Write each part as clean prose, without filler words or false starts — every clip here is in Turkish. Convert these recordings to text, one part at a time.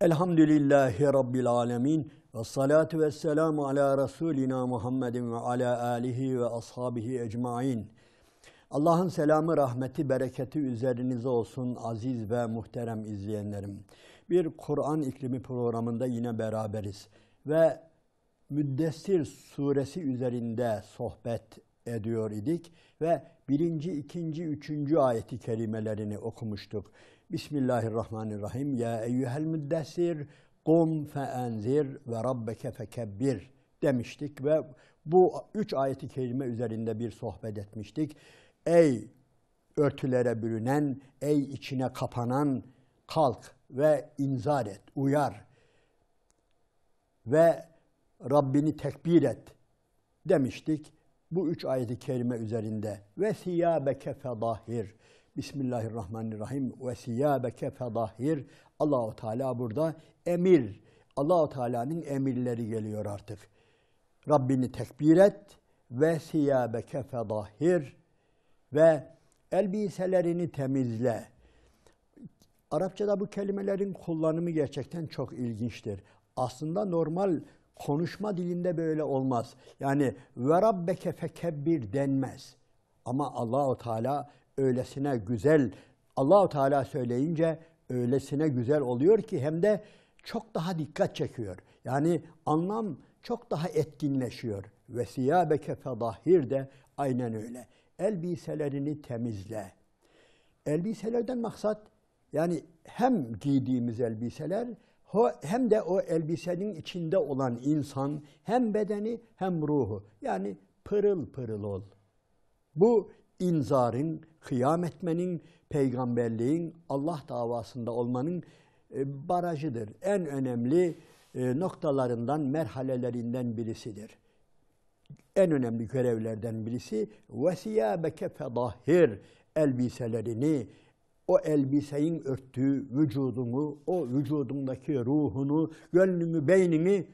Elhamdülillahi Rabbil alemin. Ve salatu ve selamu ala Resulina Muhammedin ve ala alihi ve ashabihi ecmain. Allah'ın selamı, rahmeti, bereketi üzerinize olsun aziz ve muhterem izleyenlerim. Bir Kur'an iklimi programında yine beraberiz. Ve Müddessir suresi üzerinde sohbet ediyor idik. Ve birinci, ikinci, üçüncü ayeti kerimelerini okumuştuk. Bismillahirrahmanirrahim. Ya eyyuhel müddessir kum feenzir ve rabbeke fekebbir demiştik ve bu üç ayeti kerime üzerinde bir sohbet etmiştik. Ey örtülere bürünen, ey içine kapanan, kalk ve inzar et, uyar ve Rabbini tekbir et demiştik. Bu üç ayet-i kerime üzerinde ve siyâbeke fedahhir. Bismillahirrahmanirrahim. Ve siyâbeke fedahhir. Allah-u Teala burada emir. Allah-u Teala'nın emirleri geliyor artık. Rabbini tekbir et ve siyâbeke fedahhir ve elbiselerini temizle. Arapçada bu kelimelerin kullanımı gerçekten çok ilginçtir. Aslında normal konuşma dilinde böyle olmaz. Yani ve rabbeke fekebbir denmez. Ama Allahu Teala öylesine güzel, Allahu Teala söyleyince öylesine güzel oluyor ki hem de çok daha dikkat çekiyor. Yani anlam çok daha etkinleşiyor. Ve siyâbeke fedahhir de aynen öyle. Elbiselerini temizle. Elbiselerden maksat yani hem giydiğimiz elbiseler hem de o elbisenin içinde olan insan hem bedeni hem ruhu. Yani pırıl pırıl ol. Bu inzarın, kıyam etmenin, peygamberliğin, Allah davasında olmanın barajıdır. En önemli noktalarından, merhalelerinden birisidir. En önemli görevlerden birisi وَسِيَابَكَ فَضَهِّرْ elbiselerini, o elbisenin örttüğü vücudunu, o vücudundaki ruhunu, gönlünü, beynini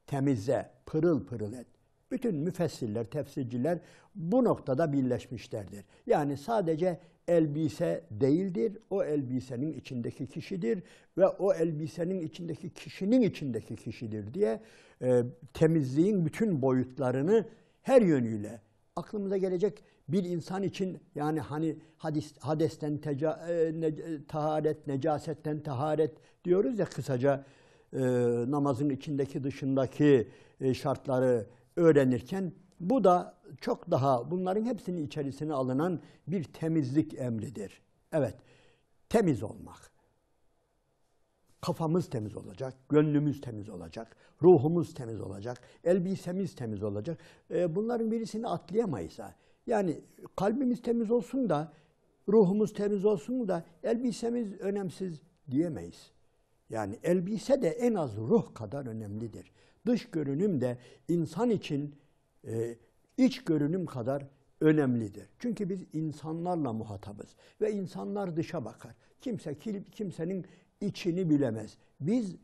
temizle, pırıl pırıl et. Bütün müfessirler, tefsirciler bu noktada birleşmişlerdir. Yani sadece elbise değildir, o elbisenin içindeki kişidir ve o elbisenin içindeki kişinin içindeki kişidir diye temizliğin bütün boyutlarını her yönüyle aklımıza gelecek bir insan için yani hani hadesten taharet, necasetten taharet diyoruz ya kısaca namazın içindeki dışındaki şartları öğrenirken bu da çok daha bunların hepsinin içerisine alınan bir temizlik emridir. Evet, temiz olmak. Kafamız temiz olacak, gönlümüz temiz olacak, ruhumuz temiz olacak, elbisemiz temiz olacak. Bunların birisini atlayamayız. Yani kalbimiz temiz olsun da, ruhumuz temiz olsun da elbisemiz önemsiz diyemeyiz. Yani elbise de en az ruh kadar önemlidir. Dış görünüm de insan için iç görünüm kadar önemlidir. Çünkü biz insanlarla muhatabız ve insanlar dışa bakar. Kimsenin içini bilemez. Biz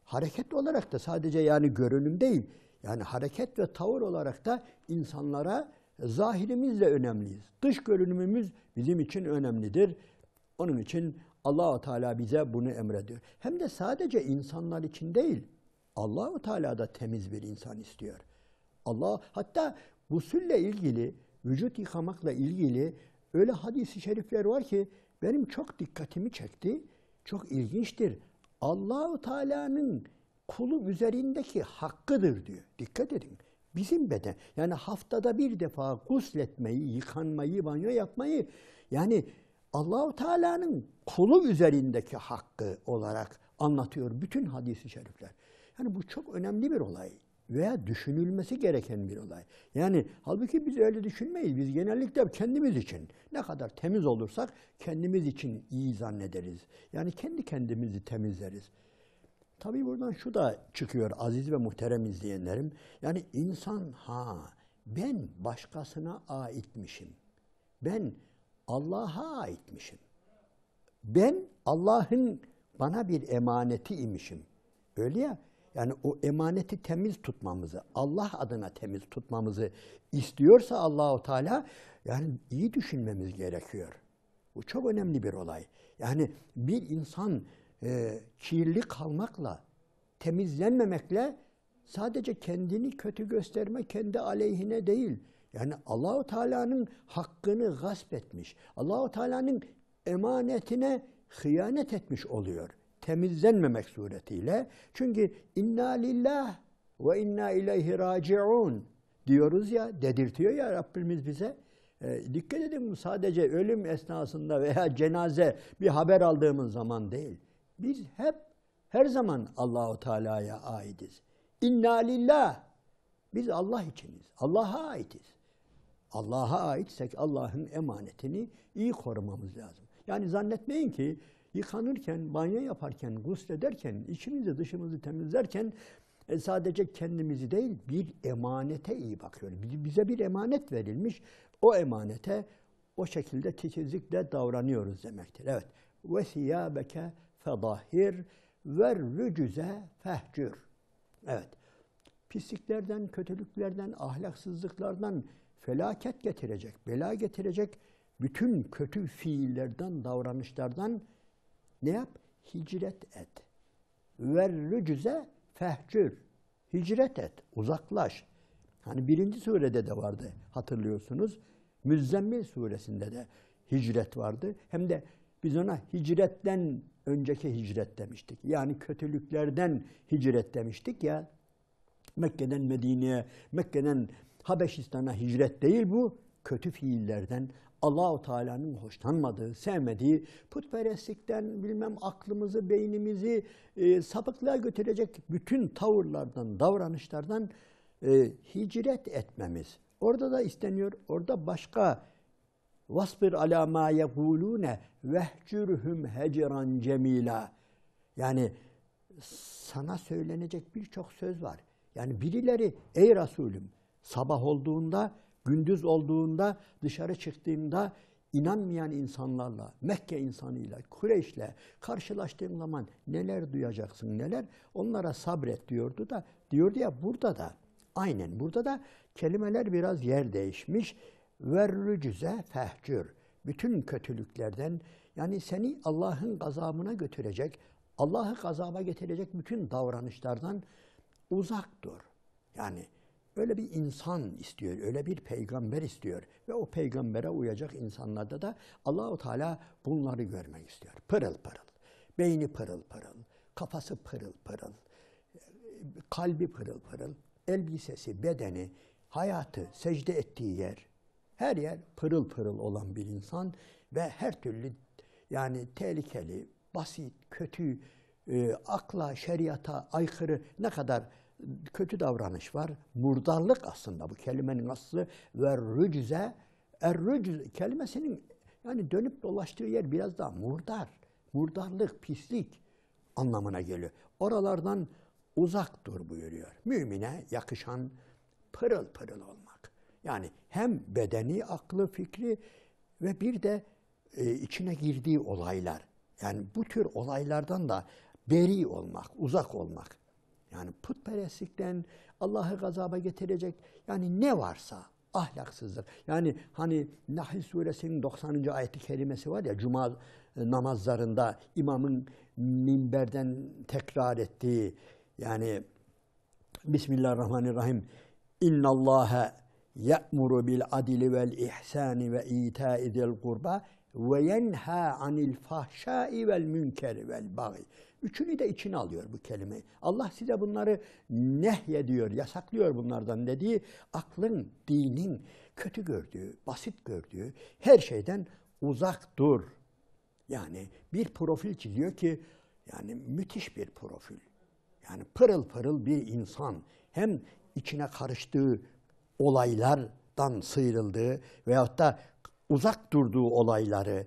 hareket olarak da sadece yani görünüm değil, yani hareket ve tavır olarak da insanlara zahirimizle önemliyiz. Dış görünümümüz bizim için önemlidir. Onun için Allah-u Teala bize bunu emrediyor. Hem de sadece insanlar için değil, Allah-u Teala da temiz bir insan istiyor. Allah hatta gusülle ilgili, vücut yıkamakla ilgili öyle hadis-i şerifler var ki benim çok dikkatimi çekti. Çok ilginçtir. Allah-u Teala'nın kulu üzerindeki hakkıdır diyor. Dikkat edin. Bizim beden yani haftada bir defa gusletmeyi, yıkanmayı, banyo yapmayı yani Allah-u Teala'nın kulu üzerindeki hakkı olarak anlatıyor bütün hadis-i şerifler. Yani bu çok önemli bir olay veya düşünülmesi gereken bir olay. Yani halbuki biz öyle düşünmeyiz. Biz genellikle kendimiz için ne kadar temiz olursak kendimiz için iyi zannederiz. Yani kendi kendimizi temizleriz. Tabii buradan şu da çıkıyor aziz ve muhterem izleyenlerim. Yani insan ben başkasına aitmişim. Ben Allah'a aitmişim. Ben Allah'ın bana bir emaneti imişim. Öyle ya. Yani o emaneti temiz tutmamızı, Allah adına temiz tutmamızı istiyorsa Allahu Teala yani iyi düşünmemiz gerekiyor. Bu çok önemli bir olay. Yani bir insan kirli kalmakla, temizlenmemekle sadece kendini kötü gösterme, kendi aleyhine değil. Yani Allahu Teala'nın hakkını gasp etmiş. Allahu Teala'nın emanetine hıyanet etmiş oluyor. Temizlenmemek suretiyle. Çünkü inna lillah ve inna ileyhi raciun diyoruz ya, dedirtiyor ya Rabbimiz bize. Dikkat edin, bu sadece ölüm esnasında veya cenaze bir haber aldığımız zaman değil. Biz hep her zaman Allahu Teala'ya aitiz. İnna lillah. Biz Allah içiniz. Allah'a aitiz. Allah'a aitsek Allah'ın emanetini iyi korumamız lazım. Yani zannetmeyin ki yıkanırken, banyo yaparken, guslederken, içimizi dışımızı temizlerken sadece kendimizi değil, bir emanete iyi bakıyoruz. Bize bir emanet verilmiş. O emanete o şekilde titizlikle davranıyoruz demektir. Evet. Ve siyâbeke fedahhir ve rücüze fehcür. Evet. Pisliklerden, kötülüklerden, ahlaksızlıklardan felaket getirecek, bela getirecek bütün kötü fiillerden, davranışlardan ne yap? Hicret et. Ve rücüze fehcür. Hicret et, uzaklaş. Hani 1. surede de vardı, hatırlıyorsunuz. Müzzemmil suresinde de hicret vardı. Hem de biz ona hicretten önceki hicret demiştik. Yani kötülüklerden hicret demiştik ya. Mekke'den Medine'ye, Mekke'den Habeşistan'a hicret değil bu. Kötü fiillerden, Allah-u Teala'nın hoşlanmadığı, sevmediği, putperestlikten, bilmem aklımızı, beynimizi sapıklığa götürecek bütün tavırlardan, davranışlardan hicret etmemiz. Orada da isteniyor, orada başka vasbir alâ mâ yekûlûne vehcürhüm hecran cemîlâ. Yani sana söylenecek birçok söz var. Yani birileri, ey Resulüm, sabah olduğunda, gündüz olduğunda, dışarı çıktığında inanmayan insanlarla, Mekke insanıyla, Kureyş'le karşılaştığın zaman neler duyacaksın, neler? Onlara sabret diyordu ya burada da, aynen burada da kelimeler biraz yer değişmiş. Verrücüze fehcür. Bütün kötülüklerden, yani seni Allah'ın gazabına götürecek, Allah'ı gazaba getirecek bütün davranışlardan uzak dur. Yani öyle bir insan istiyor, öyle bir peygamber istiyor ve o peygambere uyacak insanlarda da Allah-u Teala bunları görmek istiyor. Pırıl pırıl, beyni pırıl pırıl, kafası pırıl pırıl, kalbi pırıl pırıl, elbisesi, bedeni, hayatı, secde ettiği yer, her yer pırıl pırıl olan bir insan ve her türlü yani tehlikeli, basit, kötü, akla, şeriata aykırı ne kadar kötü davranış var. Murdarlık aslında bu kelimenin aslı ve rücüze. Er-rücüz kelimesinin yani dönüp dolaştığı yer biraz daha murdar. Murdarlık, pislik anlamına geliyor. Oralardan uzak dur buyuruyor. Mümine yakışan pırıl pırıl olmak. Yani hem bedeni, aklı, fikri ve bir de içine girdiği olaylar. Yani bu tür olaylardan da beri olmak, uzak olmak. Yani putperestlikten, Allah'ı gazaba getirecek, yani ne varsa ahlaksızlık. Yani hani Nahl suresinin 90. ayeti kerimesi var ya, cuma namazlarında imamın minberden tekrar ettiği, yani Bismillahirrahmanirrahim. İnnallâhe ye'muru bil adli vel ihsani ve itâi zil kurba ve yenhâ anil fahşâi vel münkeri vel bagi. Üçünü de içine alıyor bu kelime. Allah size bunları nehyediyor, yasaklıyor bunlardan dediği, aklın, dinin kötü gördüğü, basit gördüğü her şeyden uzak dur. Yani bir profil çiziyor ki, yani müthiş bir profil. Yani pırıl pırıl bir insan, hem içine karıştığı olaylardan sıyrıldığı veyahut da uzak durduğu olayları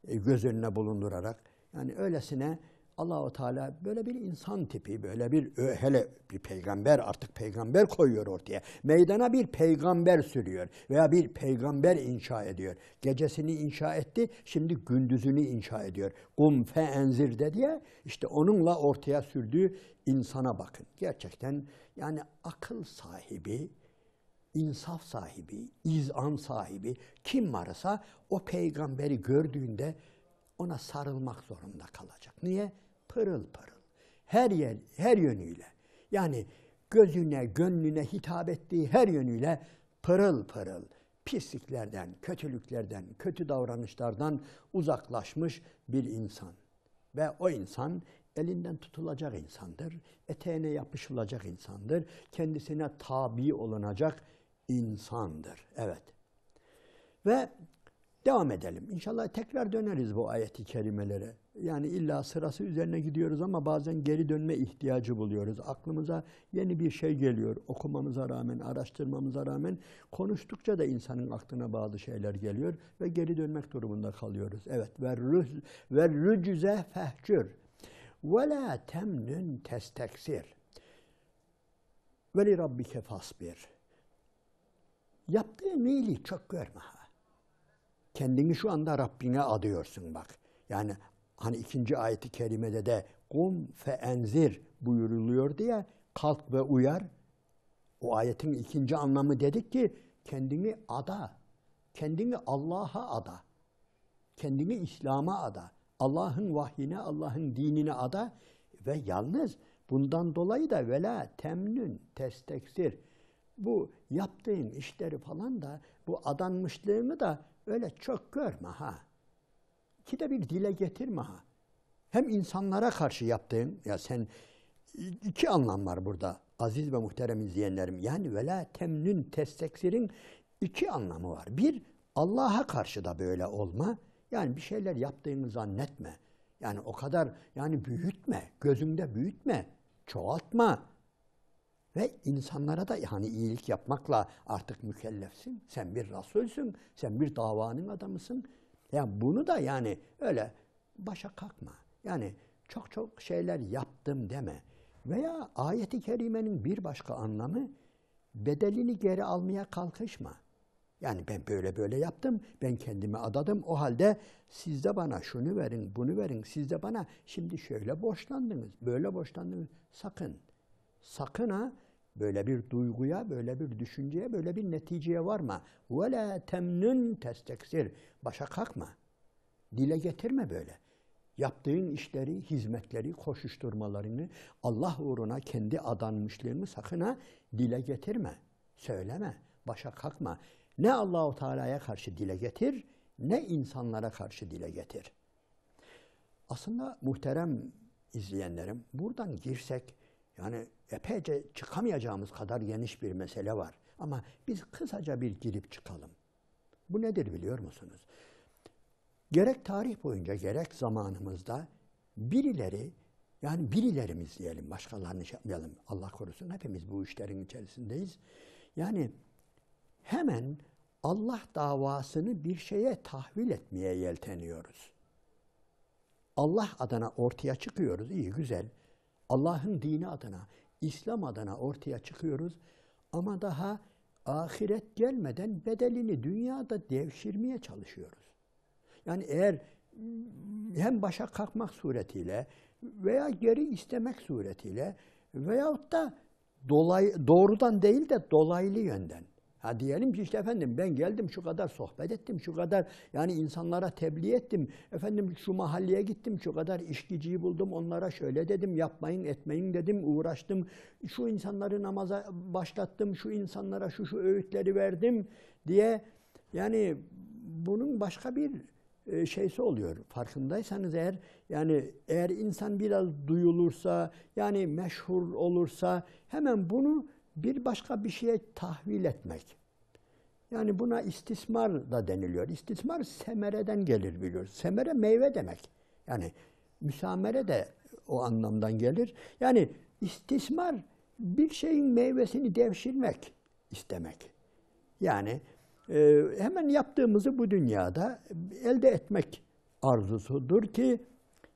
göz önüne bulundurarak, yani öylesine Allah-u Teala böyle bir insan tipi, böyle bir hele bir peygamber, artık peygamber koyuyor ortaya. Meydana bir peygamber sürüyor veya bir peygamber inşa ediyor. Gecesini inşa etti, şimdi gündüzünü inşa ediyor. Kum fe enzir dedi ya, işte onunla ortaya sürdüğü insana bakın. Gerçekten yani akıl sahibi, insaf sahibi, izan sahibi kim varsa o peygamberi gördüğünde ona sarılmak zorunda kalacak. Niye? pırıl pırıl. Her yer, her yönüyle. Yani gözüne, gönlüne hitap ettiği her yönüyle pırıl pırıl. Pisliklerden, kötülüklerden, kötü davranışlardan uzaklaşmış bir insan. Ve o insan elinden tutulacak insandır. Eteğine yapışılacak insandır. Kendisine tabi olunacak insandır. Evet. Ve devam edelim. İnşallah tekrar döneriz bu ayeti kerimelere. Yani illa sırası üzerine gidiyoruz ama bazen geri dönme ihtiyacı buluyoruz. Aklımıza yeni bir şey geliyor. Okumamıza rağmen, araştırmamıza rağmen konuştukça da insanın aklına bazı şeyler geliyor ve geri dönmek durumunda kalıyoruz. Evet. Ve rücüze fehcür. Ve la temnün testeksir. Ve li rabbike fasbir. Yaptığın iyiliği çok görme ha. Kendini şu anda Rabbine adıyorsun bak. Yani hani ikinci ayeti kerimede de kum fe enzir buyuruluyor diye kalk ve uyar. O ayetin ikinci anlamı dedik ki kendini ada. Kendini Allah'a ada. Kendini İslam'a ada. Allah'ın vahyine, Allah'ın dinine ada ve yalnız bundan dolayı da vela temnün testeksir. Bu yaptığın işleri falan da bu adanmışlığını da öyle çok görme ha. İkide bir dile getirme ha. Hem insanlara karşı yaptığın, ya sen iki anlam var burada aziz ve muhterem izleyenlerim. Yani vela temnün testeksirin iki anlamı var. Bir, Allah'a karşı da böyle olma. Yani bir şeyler yaptığını zannetme. Yani o kadar yani büyütme, gözünde büyütme, çoğaltma. Ve insanlara da yani iyilik yapmakla artık mükellefsin. Sen bir Resulsün, sen bir davanın adamısın. Yani bunu da yani öyle başa kalkma. Yani çok şeyler yaptım deme. Veya ayet-i kerimenin bir başka anlamı bedelini geri almaya kalkışma. Yani ben böyle yaptım, ben kendimi adadım. O halde siz de bana şunu verin, bunu verin. Siz de bana şimdi şöyle borçlandınız, böyle borçlandınız. Sakın, sakın ha böyle bir duyguya, böyle bir düşünceye, böyle bir neticeye varma. وَلَا تَمْنُنْ تَسْتَكْسِرْ. Başa kalkma. Dile getirme böyle. Yaptığın işleri, hizmetleri, koşuşturmalarını, Allah uğruna kendi adanmışlığını sakın ha dile getirme. Söyleme, başa kalkma. Ne Allah-u Teala'ya karşı dile getir, ne insanlara karşı dile getir. Aslında muhterem izleyenlerim, buradan girsek, yani epeyce çıkamayacağımız kadar geniş bir mesele var. Ama biz kısaca bir girip çıkalım. Bu nedir biliyor musunuz? Gerek tarih boyunca gerek zamanımızda birileri, yani birilerimiz diyelim, başkalarını şey yapmayalım, Allah korusun, hepimiz bu işlerin içerisindeyiz. Yani hemen Allah davasını bir şeye tahvil etmeye yelteniyoruz. Allah adına ortaya çıkıyoruz, iyi güzel. Allah'ın dini adına, İslam adına ortaya çıkıyoruz. Ama daha ahiret gelmeden bedelini dünyada devşirmeye çalışıyoruz. Yani eğer hem başa kalkmak suretiyle veya geri istemek suretiyle veyahut da doğrudan değil de dolaylı yönden. Ha diyelim ki işte efendim ben geldim şu kadar sohbet ettim, şu kadar yani insanlara tebliğ ettim. Efendim şu mahalleye gittim, şu kadar işkiciyi buldum, onlara şöyle dedim, yapmayın etmeyin dedim, uğraştım. Şu insanları namaza başlattım, şu insanlara şu öğütleri verdim diye. Yani bunun başka bir şeysi oluyor. Farkındaysanız eğer, yani eğer insan biraz duyulursa, yani meşhur olursa hemen bunu bir başka bir şeye tahvil etmek. Yani buna istismar da deniliyor. İstismar semereden gelir biliyoruz. Semere meyve demek. Yani müsamere de o anlamdan gelir. Yani istismar bir şeyin meyvesini devşirmek istemek. Yani hemen yaptığımızı bu dünyada elde etmek arzusudur ki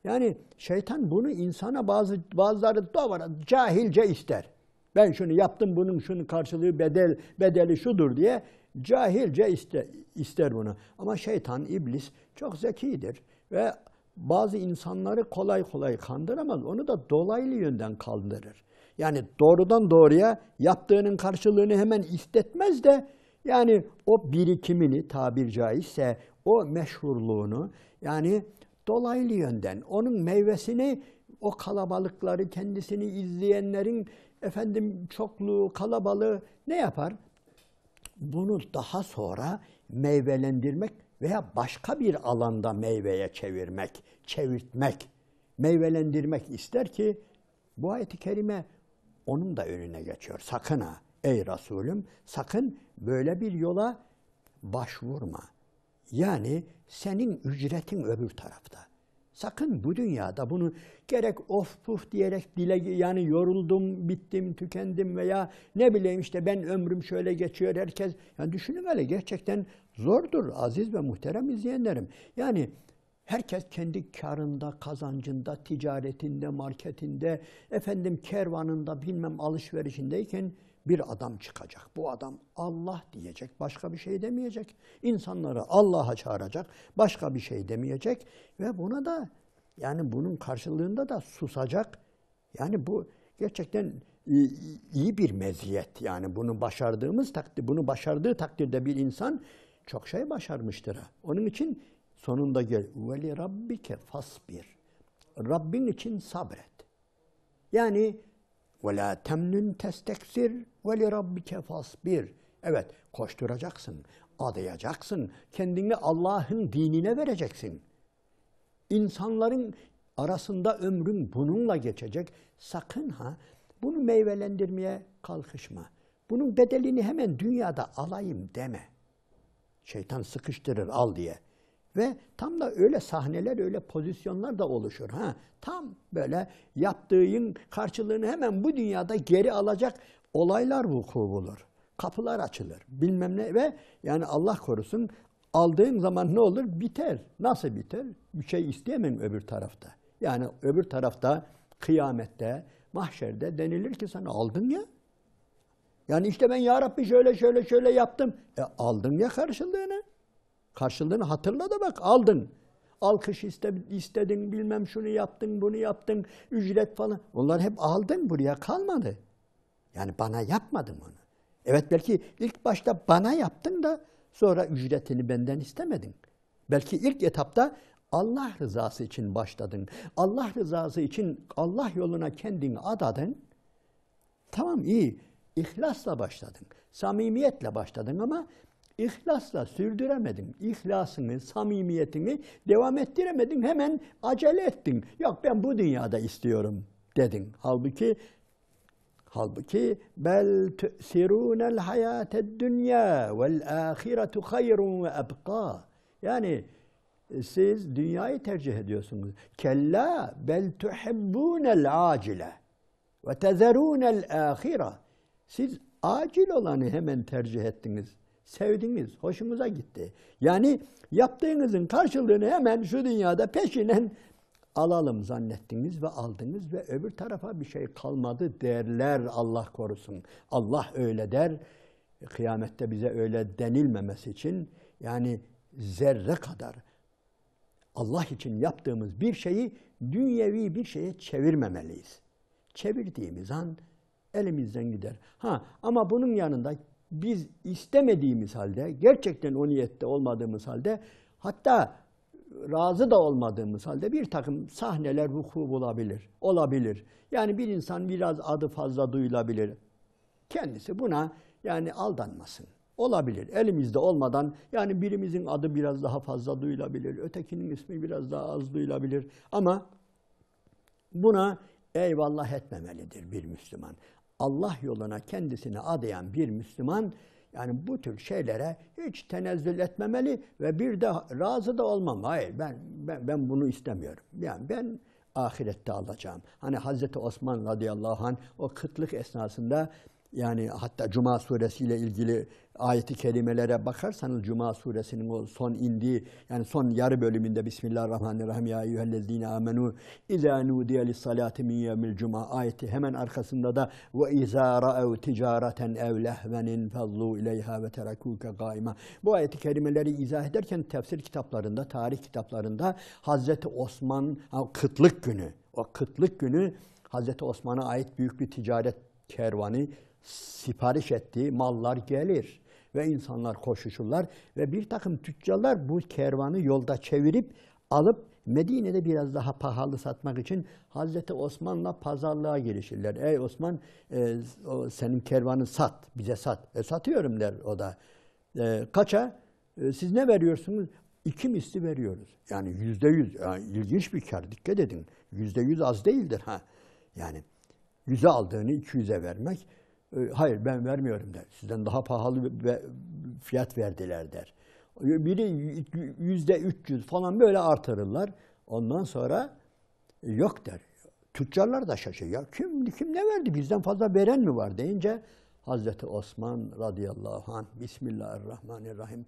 yani şeytan bunu insana bazıları doğru cahilce ister. Ben şunu yaptım, bunun şunun karşılığı bedeli şudur diye cahilce ister bunu. Ama şeytan, iblis çok zekidir ve bazı insanları kolay kolay kandıramaz. Onu da dolaylı yönden kandırır. Yani doğrudan doğruya yaptığının karşılığını hemen istetmez de yani o birikimini tabir caizse o meşhurluğunu yani dolaylı yönden onun meyvesini o kalabalıkları, kendisini izleyenlerin efendim çokluğu, kalabalığı ne yapar? Bunu daha sonra meyvelendirmek veya başka bir alanda meyveye çevirtmek, meyvelendirmek ister ki bu ayet-i kerime onun da önüne geçiyor. Sakın ha ey Resulüm, sakın böyle bir yola başvurma. Yani senin ücretin öbür tarafta. Sakın bu dünyada bunu gerek of puf diyerek yani yoruldum, bittim, tükendim veya ne bileyim işte ben ömrüm şöyle geçiyor herkes. Yani düşünün öyle gerçekten zordur aziz ve muhterem izleyenlerim. Yani herkes kendi karında, kazancında, ticaretinde, marketinde, efendim kervanında, bilmem alışverişindeyken bir adam çıkacak. Bu adam Allah diyecek, başka bir şey demeyecek. İnsanları Allah'a çağıracak, başka bir şey demeyecek ve buna da yani bunun karşılığında da susacak. Yani bu gerçekten iyi bir meziyet. Yani bunu başardığı takdirde bir insan çok şey başarmıştır. Onun için sonunda gel ve li rabbike fasbir. Rabbin için sabret. Yani ve la temnun testeksir ve li rabbike fasbir. Evet, koşturacaksın, adayacaksın, kendini Allah'ın dinine vereceksin. İnsanların arasında ömrün bununla geçecek. Sakın ha bunu meyvelendirmeye kalkışma. Bunun bedelini hemen dünyada alayım deme. Şeytan sıkıştırır al diye. Ve tam da öyle sahneler, öyle pozisyonlar da oluşur. Tam böyle yaptığın karşılığını hemen bu dünyada geri alacak olaylar vuku bulur. Kapılar açılır. Bilmem ne ve yani Allah korusun aldığın zaman ne olur? Biter. Nasıl biter? Bir şey isteyemem öbür tarafta. Yani öbür tarafta kıyamette, mahşerde denilir ki sana aldın ya. Yani işte ben ya Rabbi şöyle yaptım. Aldın ya karşılığını. Karşılığını hatırla da bak aldın. Alkış istedin, bilmem şunu yaptın, bunu yaptın, ücret falan. Onlar hep aldın, buraya kalmadı. Yani bana yapmadın onu. Evet belki ilk başta bana yaptın da sonra ücretini benden istemedin. Belki ilk etapta Allah rızası için başladın. Allah rızası için Allah yoluna kendini adadın. Tamam iyi, İhlasla başladın, samimiyetle başladın ama İhlasla sürdüremedin. İhlasını, samimiyetini devam ettiremedin. Hemen acele ettin. Yok ben bu dünyada istiyorum dedin. Halbuki bel tu'sirunel hayated dünya vel ahiretu hayrun ve ebqa. Yani siz dünyayı tercih ediyorsunuz. Kella bel tuhibbunel acile ve tezerunel ahire. Siz acil olanı hemen tercih ettiniz. Sevdiniz, hoşunuza gitti. Yani yaptığınızın karşılığını hemen şu dünyada peşinen alalım zannettiniz ve aldınız ve öbür tarafa bir şey kalmadı derler Allah korusun. Allah öyle der. Kıyamette bize öyle denilmemesi için yani zerre kadar Allah için yaptığımız bir şeyi dünyevi bir şeye çevirmemeliyiz. Çevirdiğimiz an elimizden gider. Ama bunun yanında biz istemediğimiz halde, gerçekten o niyette olmadığımız halde, hatta razı da olmadığımız halde bir takım sahneler vuku bulabilir, olabilir. Yani bir insan biraz adı fazla duyulabilir. Kendisi buna yani aldanmasın. Olabilir. Elimizde olmadan yani birimizin adı biraz daha fazla duyulabilir, ötekinin ismi biraz daha az duyulabilir. Ama buna eyvallah etmemelidir bir Müslüman. Allah yoluna kendisini adayan bir Müslüman yani bu tür şeylere hiç tenezzül etmemeli ve bir de razı da olmam. Hayır ben bunu istemiyorum. Yani ben ahirette alacağım. Hani Hazreti Osman radıyallahu anh o kıtlık esnasında yani hatta Cuma suresiyle ilgili ayet-i kerimelere bakarsanız Cuma suresinin o son indiği yani son yarı bölümünde Bismillahirrahmanirrahim ya eyyühellezine amenu izâ nudiye lissalâti min yevmil cuma ayeti hemen arkasında da ve izâ ra'ev ticareten ev lehvenin fallû ileyhâ ve terakûke gâima. Bu ayet-i kerimeleri izah ederken tefsir kitaplarında, tarih kitaplarında Hazreti Osman o kıtlık günü Hazreti Osman'a ait büyük bir ticaret kervanı sipariş ettiği mallar gelir ve insanlar koşuşurlar ve bir takım tüccarlar bu kervanı yolda çevirip alıp Medine'de biraz daha pahalı satmak için Hazreti Osman'la pazarlığa girişirler. Ey Osman, senin kervanı sat, bize sat. Satıyorum der o da. Kaça? Siz ne veriyorsunuz? 2 misli veriyoruz. Yani %100. Yani ilginç bir kar. Dikkat edin. %100 az değildir. Yani 100'e aldığını 200'e vermek. Hayır ben vermiyorum der. Sizden daha pahalı fiyat verdiler der. Biri %300 falan böyle artırırlar. Ondan sonra yok der. Tüccarlar da şaşırıyor. Ya kim ne verdi? Bizden fazla veren mi var deyince Hazreti Osman radıyallahu anh Bismillahirrahmanirrahim.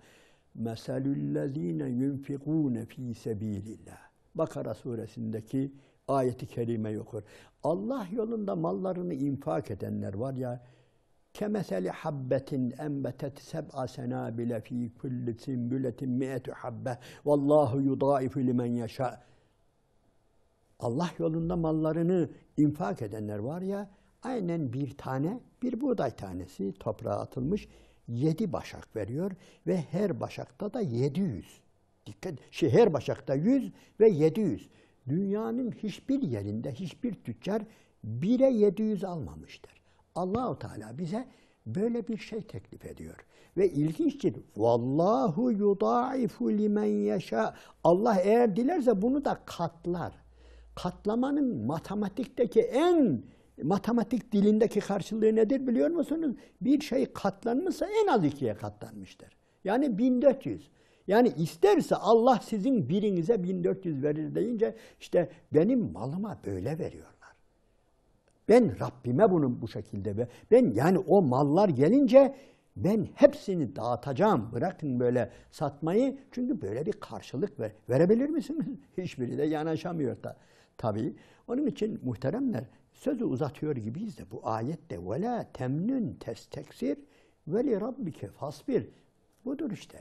Meselüllezine yunfikune fi sebilillah. Bakara suresindeki ayeti kerimeyi okur. Allah yolunda mallarını infak edenler var ya, kemeseli habbetin enbetet seb'a senabile fi kulli sümbületin mi'etu habbe vallahu yudaifu limen yeşâ. Allah yolunda mallarını infak edenler var ya, aynen bir buğday tanesi toprağa atılmış 7 başak veriyor ve her başakta da 700. Dikkat, her başakta 100 ve 700. Dünyanın hiçbir yerinde hiçbir tüccar 1'e 700 almamıştır. Allah-u Teala bize böyle bir şey teklif ediyor. Ve ilginçtir. Vallahu yudaifu limen yeşâ. Allah eğer dilerse bunu da katlar. Katlamanın matematik dilindeki karşılığı nedir biliyor musunuz? Bir şey katlanmışsa en az 2'ye katlanmıştır. Yani 1400. Yani isterse Allah sizin birinize 1400 verir deyince işte benim malıma böyle veriyorlar. Ben Rabbime bunu bu şekilde yani o mallar gelince ben hepsini dağıtacağım. Bırakın böyle satmayı. Çünkü böyle bir karşılık verebilir misiniz? Hiçbiri de yanaşamıyor da. Tabii. Onun için muhteremler sözü uzatıyor gibiyiz de bu ayette وَلَا تَمْنُنْ تَسْتَكْسِرْ وَلِرَبِّكَ فَاصْبِرْ. Budur işte.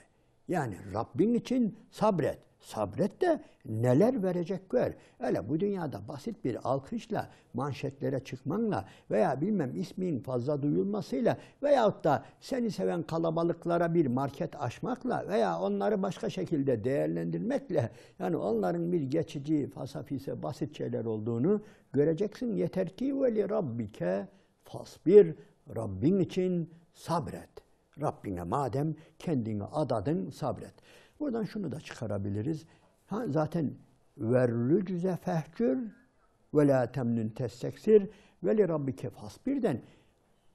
Yani Rabbin için sabret. Sabret de neler verecek gör. Öyle bu dünyada basit bir alkışla, manşetlere çıkmanla veya bilmem ismin fazla duyulmasıyla veyahut da seni seven kalabalıklara bir market açmakla veya onları başka şekilde değerlendirmekle yani onların bir geçici, fasafise, basit şeyler olduğunu göreceksin. Yeter ki veli rabbike fasbir. Rabbin için sabret. Rabbine madem kendini adadın sabret. Buradan şunu da çıkarabiliriz. Zaten verrücze fehcür ve la temnun testeksir ve li rabbike fasbir'den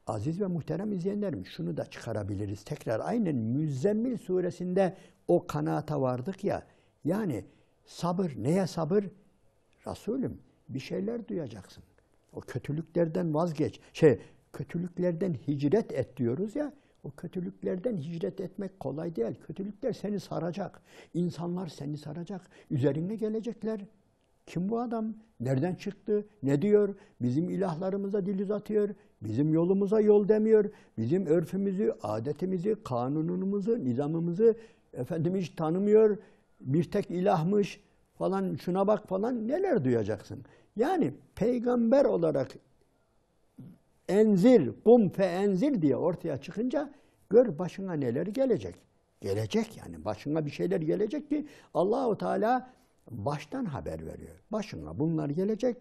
aziz ve muhterem izleyenlerim şunu da çıkarabiliriz. Tekrar aynen Müzzemmil suresinde o kanaata vardık ya. Yani sabır, neye sabır? Resulüm bir şeyler duyacaksın. O kötülüklerden vazgeç. Kötülüklerden hicret et diyoruz ya. O kötülüklerden hicret etmek kolay değil. Kötülükler seni saracak. İnsanlar seni saracak. Üzerine gelecekler. Kim bu adam? Nereden çıktı? Ne diyor? Bizim ilahlarımıza dil uzatıyor. Bizim yolumuza yol demiyor. Bizim örfümüzü, adetimizi, kanunumuzu, nizamımızı hiç tanımıyor. Bir tek ilahmış falan, şuna bak falan, neler duyacaksın? Yani peygamber olarak enzir, kum fe enzir diye ortaya çıkınca gör başına neler gelecek. Gelecek yani başına bir şeyler gelecek ki Allah-u Teala baştan haber veriyor. Başına bunlar gelecek.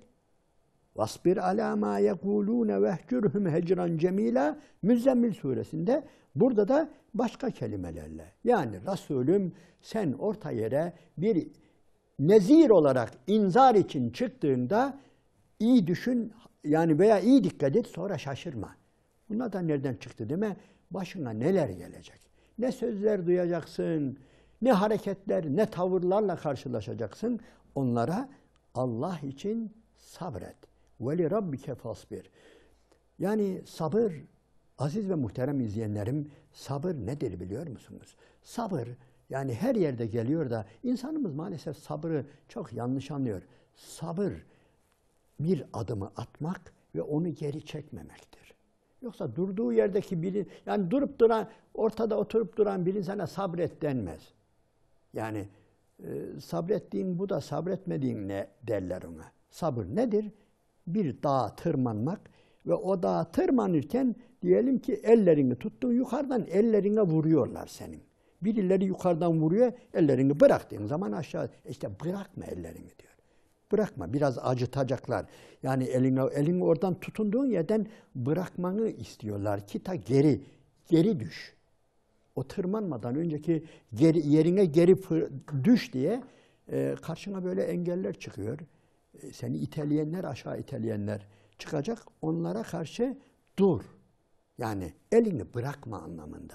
Vasbir alâ mâ yekûlûne vehcürhüm hecran cemîlâ. Müzzemmil suresinde burada da başka kelimelerle. Yani Resulüm sen orta yere bir nezir olarak inzar için çıktığında iyi düşün yani veya iyi dikkat et sonra şaşırma. Bunlar da nereden çıktı değil mi? Başına neler gelecek? Ne sözler duyacaksın, ne hareketler, ne tavırlarla karşılaşacaksın. Onlara Allah için sabret. Veli rabbike fasbir. Yani sabır, aziz ve muhterem izleyenlerim, sabır nedir biliyor musunuz? Sabır, yani her yerde geliyor da insanımız maalesef sabrı çok yanlış anlıyor. Sabır, bir adımı atmak ve onu geri çekmemektir. Yoksa durduğu yerdeki biri, yani durup duran, ortada oturup duran bir insana sabret denmez. Yani sabrettiğin bu da sabretmediğin ne derler ona. Sabır nedir? Bir dağa tırmanmak ve o dağa tırmanırken diyelim ki ellerini tuttun, yukarıdan ellerine vuruyorlar senin. Birileri yukarıdan vuruyor, ellerini bıraktığın zaman aşağı. İşte bırakma ellerini diyor. Bırakma, biraz acıtacaklar. Yani elini oradan tutunduğun yerden bırakmanı istiyorlar ki ta geri düş. O tırmanmadan önceki yerine geri düş diye karşına böyle engeller çıkıyor. Seni iteleyenler, aşağı iteleyenler çıkacak. Onlara karşı dur. Yani elini bırakma anlamında.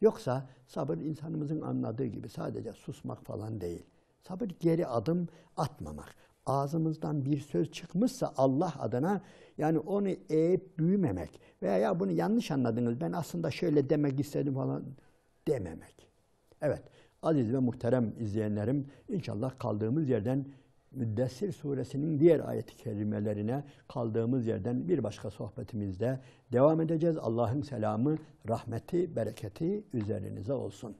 Yoksa sabır insanımızın anladığı gibi sadece susmak falan değil. Sabır geri adım atmamak. Ağzımızdan bir söz çıkmışsa Allah adına yani onu eğip büyümemek veya ya bunu yanlış anladınız ben aslında şöyle demek istedim falan dememek. Evet aziz ve muhterem izleyenlerim inşallah kaldığımız yerden Müddessir suresinin diğer ayet-i kerimelerine kaldığımız yerden bir başka sohbetimizde devam edeceğiz. Allah'ın selamı, rahmeti, bereketi üzerinize olsun.